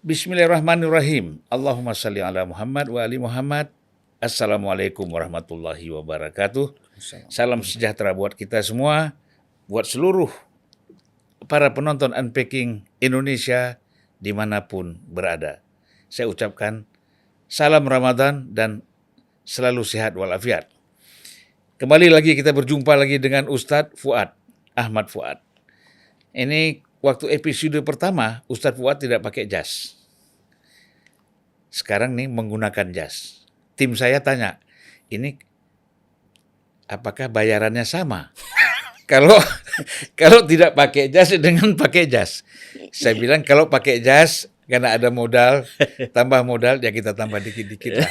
Bismillahirrahmanirrahim. Allahumma salli ala Muhammad wa ali Muhammad. Assalamualaikum warahmatullahi wabarakatuh. Salam sejahtera buat kita semua, buat seluruh para penonton Unpacking Indonesia dimanapun berada. Saya ucapkan salam Ramadan dan selalu sehat walafiat. Kembali lagi kita berjumpa lagi dengan Ustadz Fuad, Ahmad Fuad. Ini waktu episode pertama Ustadz Fuad tidak pakai jas. Sekarang nih menggunakan jas. Tim saya tanya, ini apakah bayarannya sama? Kalau tidak pakai jas dengan pakai jas. Saya bilang kalau pakai jas karena ada modal, tambah modal ya kita tambah dikit-dikit lah.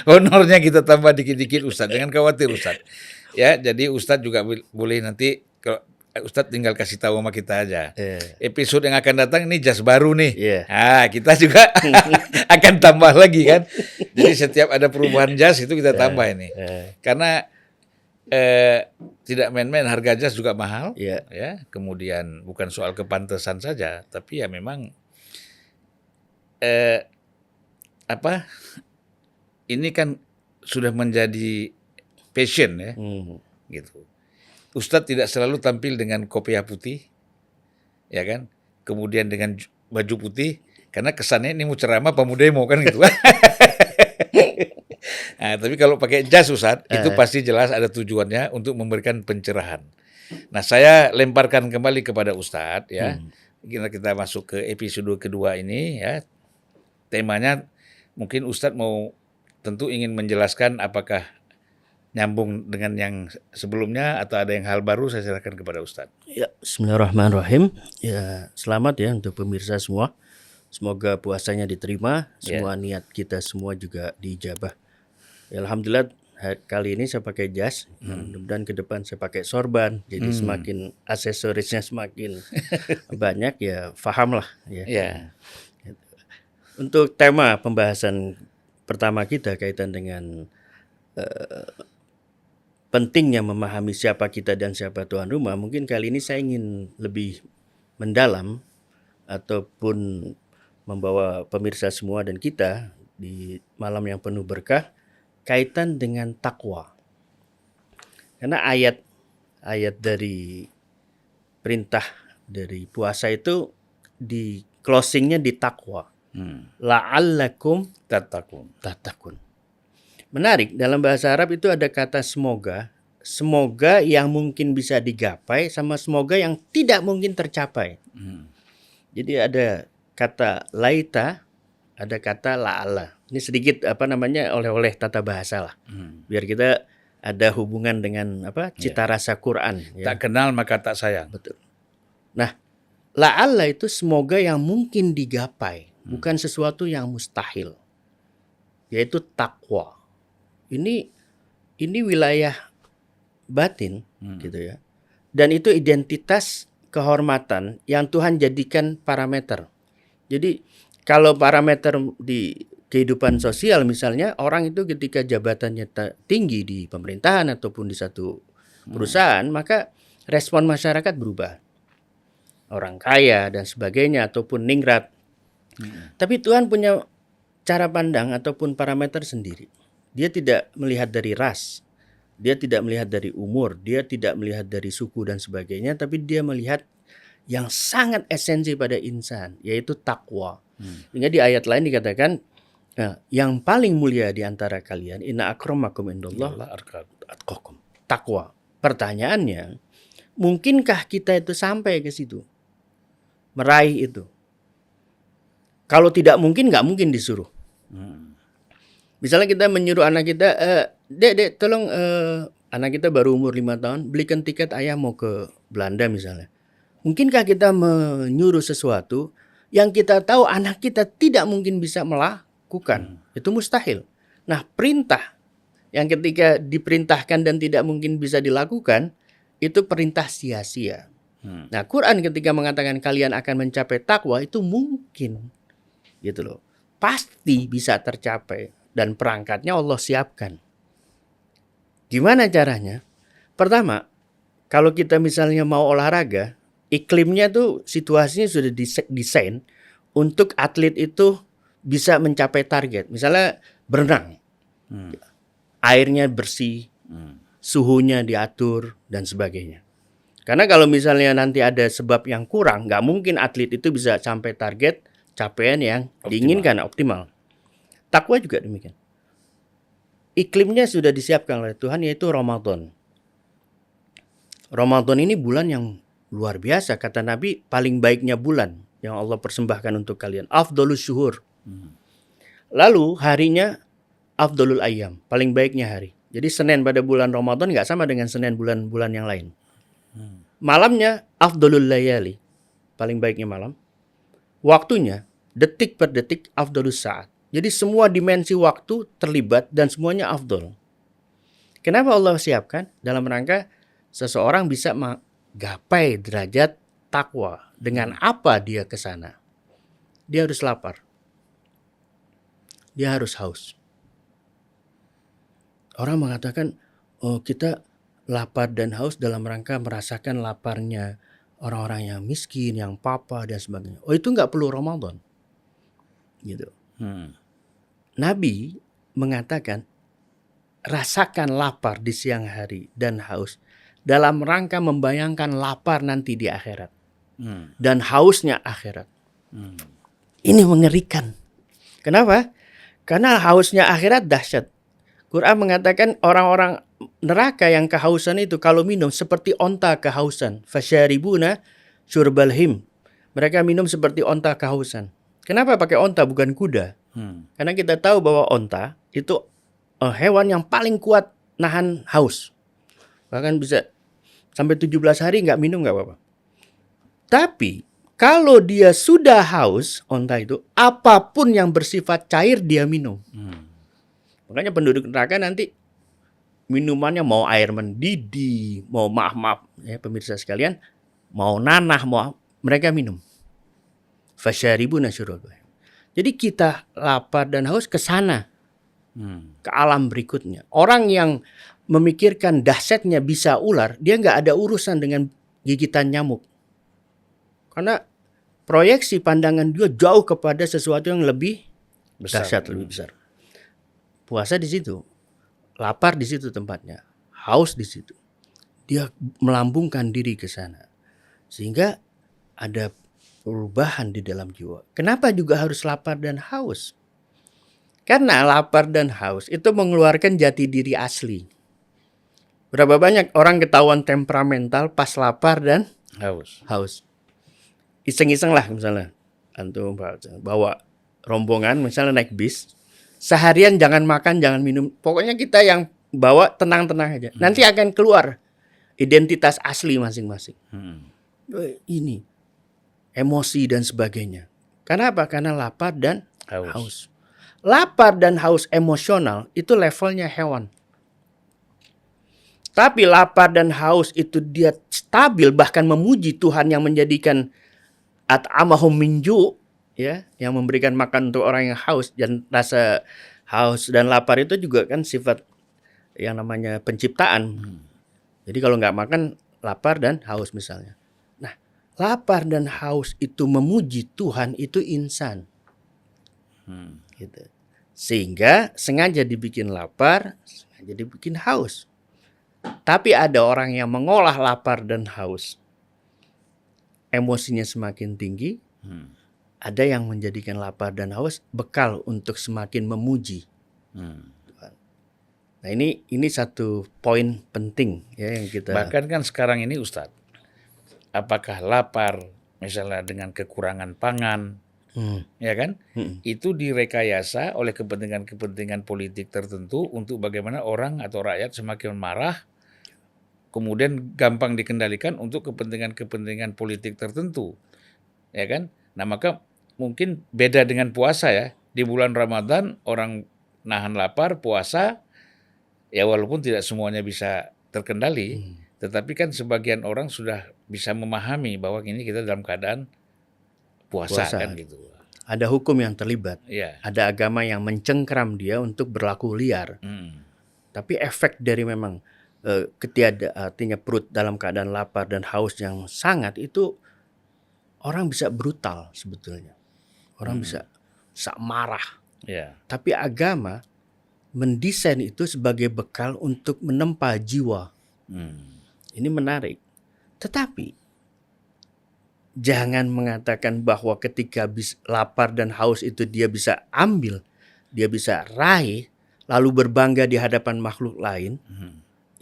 Honornya kita tambah dikit-dikit Ustadz, jangan khawatir Ustadz. Ya, jadi Ustadz juga boleh nanti kalau Ustadz tinggal kasih tahu sama kita aja. Episode yang akan datang ini jas baru nih. Nah, kita juga akan tambah lagi kan. Jadi setiap ada perubahan jas itu kita tambah ini. Karena tidak main-main, harga jas juga mahal. Ya. Kemudian bukan soal kepantasan saja, tapi ya memang ini kan sudah menjadi passion ya. Gitu. Ustadz tidak selalu tampil dengan kopiah putih, ya kan? Kemudian dengan baju putih, karena kesannya ini mau ceramah apa mau demo kan gitu. Nah, tapi kalau pakai jas Ustadz, itu pasti jelas ada tujuannya untuk memberikan pencerahan. Nah, saya lemparkan kembali kepada Ustadz ya. Kita masuk ke episode kedua ini ya. Temanya mungkin Ustadz tentu ingin menjelaskan apakah nyambung dengan yang sebelumnya atau ada yang hal baru, saya serahkan kepada Ustadz. Ya, bismillahirrahmanirrahim. Ya, selamat ya untuk pemirsa semua. Semoga puasanya diterima, semua niat kita semua juga diijabah. Ya, alhamdulillah kali ini saya pakai jas, mudah-mudahan ke depan saya pakai sorban, jadi semakin aksesorisnya semakin banyak ya, fahamlah ya. Untuk tema pembahasan pertama kita kaitan dengan pentingnya memahami siapa kita dan siapa tuan rumah, mungkin kali ini saya ingin lebih mendalam ataupun membawa pemirsa semua dan kita di malam yang penuh berkah kaitan dengan takwa. Karena ayat dari perintah dari puasa itu di closingnya di takwa. La'allakum tattaqun. Menarik, dalam bahasa Arab itu ada kata semoga. Semoga yang mungkin bisa digapai sama semoga yang tidak mungkin tercapai. Jadi ada kata laita, ada kata la'alla. Ini sedikit oleh-oleh tata bahasa lah. Biar kita ada hubungan dengan cita rasa Quran. Ya. Tak kenal maka tak sayang. Betul. Nah, la'alla itu semoga yang mungkin digapai, bukan sesuatu yang mustahil. Yaitu takwa. Ini wilayah batin gitu ya. Dan itu identitas kehormatan yang Tuhan jadikan parameter. Jadi kalau parameter di kehidupan sosial misalnya, orang itu ketika jabatannya tinggi di pemerintahan ataupun di satu perusahaan, maka respon masyarakat berubah. Orang kaya dan sebagainya ataupun ningrat. Tapi Tuhan punya cara pandang ataupun parameter sendiri. Dia tidak melihat dari ras, dia tidak melihat dari umur, dia tidak melihat dari suku dan sebagainya, tapi dia melihat yang sangat esensi pada insan, yaitu takwa. Sehingga di ayat lain dikatakan, yang paling mulia di antara kalian, inna akramakum indallah atqakum. Takwa. Pertanyaannya, mungkinkah kita itu sampai ke situ? Meraih itu? Kalau tidak mungkin, nggak mungkin disuruh. Misalnya kita menyuruh anak kita, dek tolong anak kita baru umur 5 tahun, belikan tiket ayah mau ke Belanda misalnya. Mungkinkah kita menyuruh sesuatu yang kita tahu anak kita tidak mungkin bisa melakukan? Itu mustahil. Nah, perintah yang ketika diperintahkan dan tidak mungkin bisa dilakukan, itu perintah sia-sia. Nah, Quran ketika mengatakan kalian akan mencapai takwa, itu mungkin. Gitu loh. Pasti bisa tercapai. Dan perangkatnya Allah siapkan. Gimana caranya? Pertama, kalau kita misalnya mau olahraga, iklimnya tuh situasinya sudah didesain untuk atlet itu bisa mencapai target. Misalnya berenang, airnya bersih, suhunya diatur, dan sebagainya. Karena kalau misalnya nanti ada sebab yang kurang, nggak mungkin atlet itu bisa sampai target capaian yang diinginkan optimal. Takwa juga demikian. Iklimnya sudah disiapkan oleh Tuhan, yaitu Ramadan. Ramadan ini bulan yang luar biasa. Kata Nabi, paling baiknya bulan yang Allah persembahkan untuk kalian. Afdolus syuhur. Lalu harinya afdolul ayyam, paling baiknya hari. Jadi Senin pada bulan Ramadan nggak sama dengan Senin bulan-bulan yang lain. Malamnya afdolul layali, paling baiknya malam. Waktunya detik per detik afdolus saat. Jadi semua dimensi waktu terlibat dan semuanya afdol. Kenapa Allah siapkan? Dalam rangka seseorang bisa menggapai derajat takwa. Dengan apa dia ke sana? Dia harus lapar. Dia harus haus. Orang mengatakan, oh kita lapar dan haus dalam rangka merasakan laparnya orang-orang yang miskin, yang papa dan sebagainya. Oh itu nggak perlu Ramadan. Gitu. Nabi mengatakan, rasakan lapar di siang hari dan haus dalam rangka membayangkan lapar nanti di akhirat dan hausnya akhirat. Ini mengerikan. Kenapa? Karena hausnya akhirat dahsyat. Quran mengatakan orang-orang neraka yang kehausan itu kalau minum seperti onta kehausan. Fasyaribuna syurbal him. Mereka minum seperti onta kehausan. Kenapa pakai onta bukan kuda? Karena kita tahu bahwa onta itu hewan yang paling kuat nahan haus. Bahkan bisa sampai 17 hari nggak minum nggak apa-apa. Tapi kalau dia sudah haus, onta itu, apapun yang bersifat cair dia minum. Makanya penduduk neraka nanti minumannya mau air mendidih, mau maaf ya pemirsa sekalian, mau nanah, mau mereka minum. Fasyaribuna syurbal. Jadi kita lapar dan haus ke sana. Ke alam berikutnya. Orang yang memikirkan dahsyatnya bisa ular, dia nggak ada urusan dengan gigitan nyamuk. Karena proyeksi pandangan dia jauh kepada sesuatu yang lebih dahsyat, lebih besar. Puasa di situ, lapar di situ tempatnya, haus di situ. Dia melambungkan diri ke sana. Sehingga ada perubahan di dalam jiwa. Kenapa juga harus lapar dan haus? Karena lapar dan haus itu mengeluarkan jati diri asli. Berapa banyak orang ketahuan temperamental pas lapar dan haus. Iseng-iseng lah misalnya. Antum bawa rombongan misalnya naik bis. Seharian jangan makan, jangan minum. Pokoknya kita yang bawa tenang-tenang aja. Nanti akan keluar identitas asli masing-masing. Ini emosi dan sebagainya. Karena apa? Karena lapar dan haus. Lapar dan haus emosional itu levelnya hewan. Tapi lapar dan haus itu dia stabil, bahkan memuji Tuhan yang menjadikan at'amahum min ju', ya, yang memberikan makan untuk orang yang haus. Dan rasa haus dan lapar itu juga kan sifat yang namanya penciptaan. Jadi kalau nggak makan, lapar dan haus misalnya. Nah, lapar dan haus itu memuji Tuhan, itu insan. Gitu. Sehingga sengaja dibikin lapar, sengaja dibikin haus. Tapi ada orang yang mengolah lapar dan haus, emosinya semakin tinggi. Ada yang menjadikan lapar dan haus bekal untuk semakin memuji Tuhan. Nah ini satu poin penting ya yang kita. Bahkan kan sekarang ini Ustadz, apakah lapar misalnya dengan kekurangan pangan, ya kan, itu direkayasa oleh kepentingan-kepentingan politik tertentu untuk bagaimana orang atau rakyat semakin marah, kemudian gampang dikendalikan untuk kepentingan-kepentingan politik tertentu, ya kan. Nah maka mungkin beda dengan puasa ya. Di bulan Ramadan orang nahan lapar, puasa, ya walaupun tidak semuanya bisa terkendali, tetapi kan sebagian orang sudah bisa memahami bahwa ini kita dalam keadaan puasa. Kan gitu. Ada hukum yang terlibat, ada agama yang mencengkram dia untuk berlaku liar. Tapi efek dari memang artinya perut dalam keadaan lapar dan haus yang sangat itu orang bisa brutal sebetulnya. Orang bisa marah. Ya. Tapi agama mendesain itu sebagai bekal untuk menempa jiwa. Ini menarik. Tetapi jangan mengatakan bahwa ketika lapar dan haus itu dia bisa ambil, dia bisa raih, lalu berbangga di hadapan makhluk lain.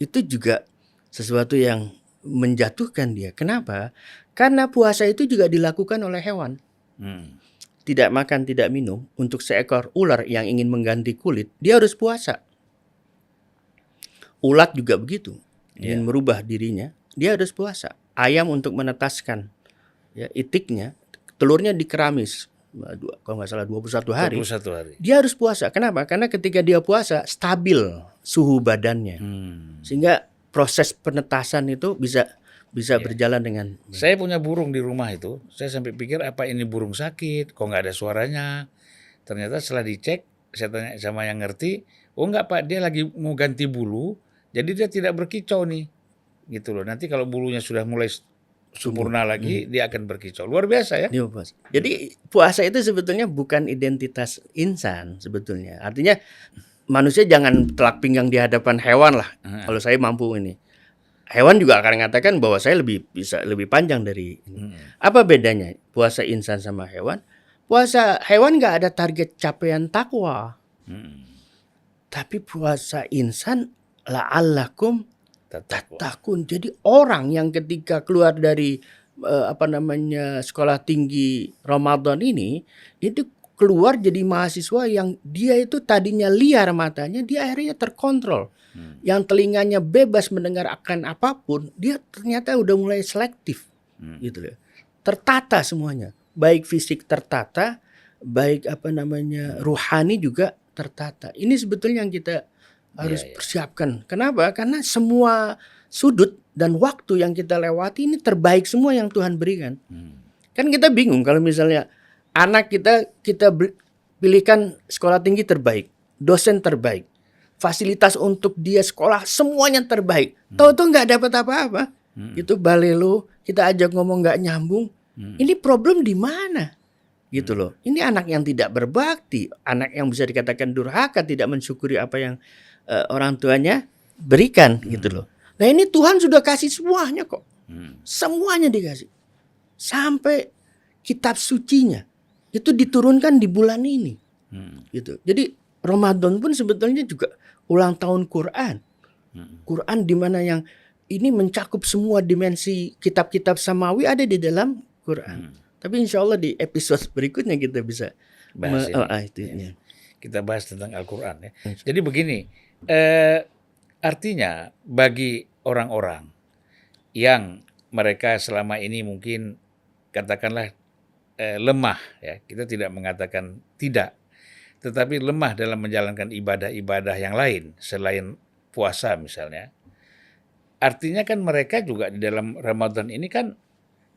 Itu juga sesuatu yang menjatuhkan dia. Kenapa? Karena puasa itu juga dilakukan oleh hewan. Tidak makan, tidak minum. Untuk seekor ular yang ingin mengganti kulit, dia harus puasa. Ulat juga begitu. Ingin merubah dirinya, dia harus puasa. Ayam untuk menetaskan itiknya, telurnya dikeramis. Kalau nggak salah 21 hari. 21 hari. Dia harus puasa. Kenapa? Karena ketika dia puasa, stabil suhu badannya. Sehingga proses penetasan itu bisa berjalan dengan. Saya punya burung di rumah itu. Saya sampai pikir apa ini burung sakit, kok nggak ada suaranya. Ternyata setelah dicek, saya tanya sama yang ngerti, oh enggak Pak, dia lagi mau ganti bulu, jadi dia tidak berkicau nih. Gitu loh. Nanti kalau bulunya sudah mulai sempurna lagi, dia akan berkicau. Luar biasa ya. Jadi puasa itu sebetulnya bukan identitas insan sebetulnya. Artinya manusia jangan telak pinggang di hadapan hewan lah. Kalau saya mampu ini. Hewan juga akan mengatakan bahwa saya bisa lebih panjang dari ini. Apa bedanya puasa insan sama hewan? Puasa hewan nggak ada target capaian takwa. Tapi puasa insan la'allakum tattaqun. Jadi orang yang ketika keluar dari sekolah tinggi Ramadan ini, itu keluar jadi mahasiswa yang dia itu tadinya liar matanya, dia akhirnya terkontrol. Yang telinganya bebas mendengar akan apapun, dia ternyata udah mulai selektif, gitu loh. Tertata semuanya, baik fisik tertata, baik ruhani juga tertata. Ini sebetulnya yang kita harus persiapkan. Kenapa? Karena semua sudut dan waktu yang kita lewati ini terbaik semua yang Tuhan berikan. Kan kita bingung kalau misalnya anak kita pilihkan sekolah tinggi terbaik, dosen terbaik, fasilitas untuk dia sekolah semuanya terbaik. Tahu-tahu nggak dapat apa-apa. Itu balelo, kita ajak ngomong nggak nyambung. Ini problem di mana? Gitu loh. Ini anak yang tidak berbakti, anak yang bisa dikatakan durhaka, tidak mensyukuri apa yang orang tuanya berikan, gitu loh. Nah ini Tuhan sudah kasih semuanya kok. Semuanya dikasih. Sampai kitab sucinya itu diturunkan di bulan ini. Gitu. Jadi Ramadan pun sebetulnya juga ulang tahun Quran. Quran di mana yang ini mencakup semua dimensi kitab-kitab samawi ada di dalam Quran. Tapi insya Allah di episode berikutnya kita bisa bahas ini. Kita bahas tentang Al-Quran ya. Jadi begini, artinya bagi orang-orang yang mereka selama ini mungkin katakanlah lemah ya, kita tidak mengatakan tidak, tetapi lemah dalam menjalankan ibadah-ibadah yang lain selain puasa misalnya. Artinya kan mereka juga di dalam Ramadan ini kan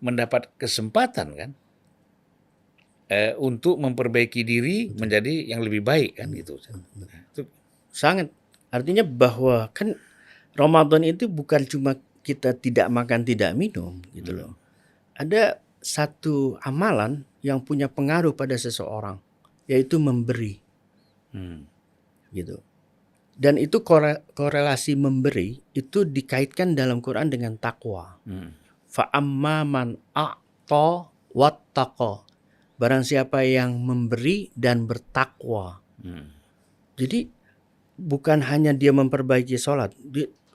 mendapat kesempatan kan untuk memperbaiki diri menjadi yang lebih baik kan gitu. Sangat. Artinya bahwa kan Ramadan itu bukan cuma kita tidak makan tidak minum gitu loh. Ada satu amalan yang punya pengaruh pada seseorang, yaitu memberi. Gitu. Dan itu korelasi memberi itu dikaitkan dalam Quran dengan takwa. Fa amma man a'ta wattaqa. Barang siapa yang memberi dan bertakwa. Jadi bukan hanya dia memperbaiki sholat,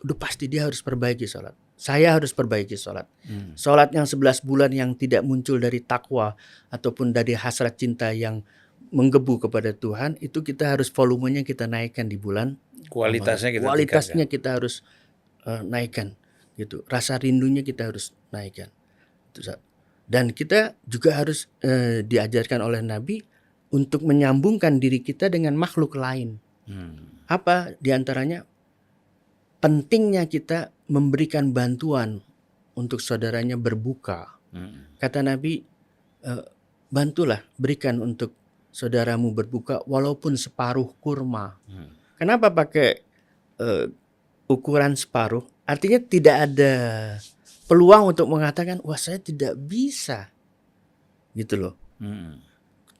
udah pasti dia harus perbaiki sholat. Saya harus perbaiki sholat. Sholat yang 11 bulan yang tidak muncul dari takwa ataupun dari hasrat cinta yang menggebu kepada Tuhan, itu kita harus volumenya kita naikkan di bulan. Kualitasnya kita harus naikkan, gitu. Rasa rindunya kita harus naikkan. Dan kita juga harus diajarkan oleh Nabi untuk menyambungkan diri kita dengan makhluk lain. Apa diantaranya? Pentingnya kita memberikan bantuan untuk saudaranya berbuka. Kata Nabi, bantulah, berikan untuk saudaramu berbuka walaupun separuh kurma. Kenapa pakai ukuran separuh? Artinya tidak ada peluang untuk mengatakan, wah saya tidak bisa. Gitu loh.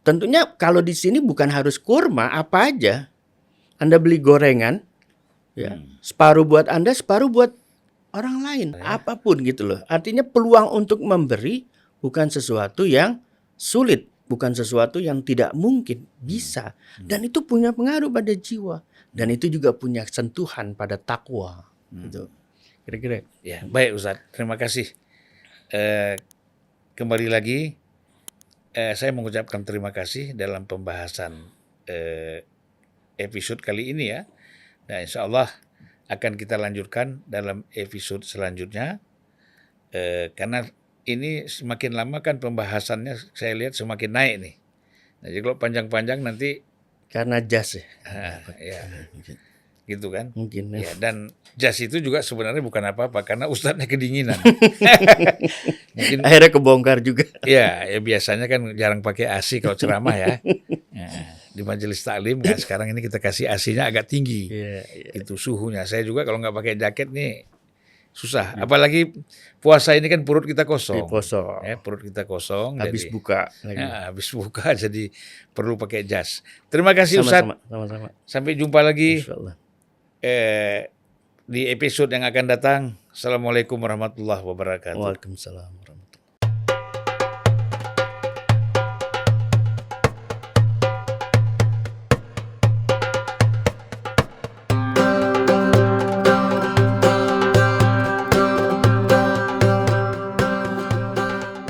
tentunya kalau di sini bukan harus kurma, apa aja. Anda beli gorengan, ya, separuh buat Anda, separuh buat orang lain, apapun gitu loh. Artinya peluang untuk memberi bukan sesuatu yang sulit, bukan sesuatu yang tidak mungkin, bisa. Dan itu punya pengaruh pada jiwa. Dan itu juga punya sentuhan pada takwa. Gitu. Kira-kira. Ya, baik Ustadz. Terima kasih. Kembali lagi, saya mengucapkan terima kasih dalam pembahasan episode kali ini ya. Nah, insya Allah akan kita lanjutkan dalam episode selanjutnya. Karena ini semakin lama kan pembahasannya saya lihat semakin naik nih. Nah, jadi kalau panjang-panjang nanti Karena jas ya. ya gitu kan. Mungkin. Ya, dan jas itu juga sebenarnya bukan apa-apa karena ustadznya kedinginan. Mungkin Akhirnya kebongkar juga. ya biasanya kan jarang pakai AC kalau ceramah ya. Di majelis taklim kan sekarang ini kita kasih AC-nya agak tinggi. Itu suhunya. Saya juga kalau nggak pakai jaket nih susah. Apalagi puasa ini kan perut kita kosong. Kosong. Perut kita kosong. Habis jadi, buka lagi. Habis buka jadi perlu pakai jas. Terima kasih Ustaz. Sama-sama. Sampai jumpa lagi Insyaallah. Di episode yang akan datang. Assalamualaikum warahmatullahi wabarakatuh. Waalaikumsalam warahmatullahi wabarakatuh.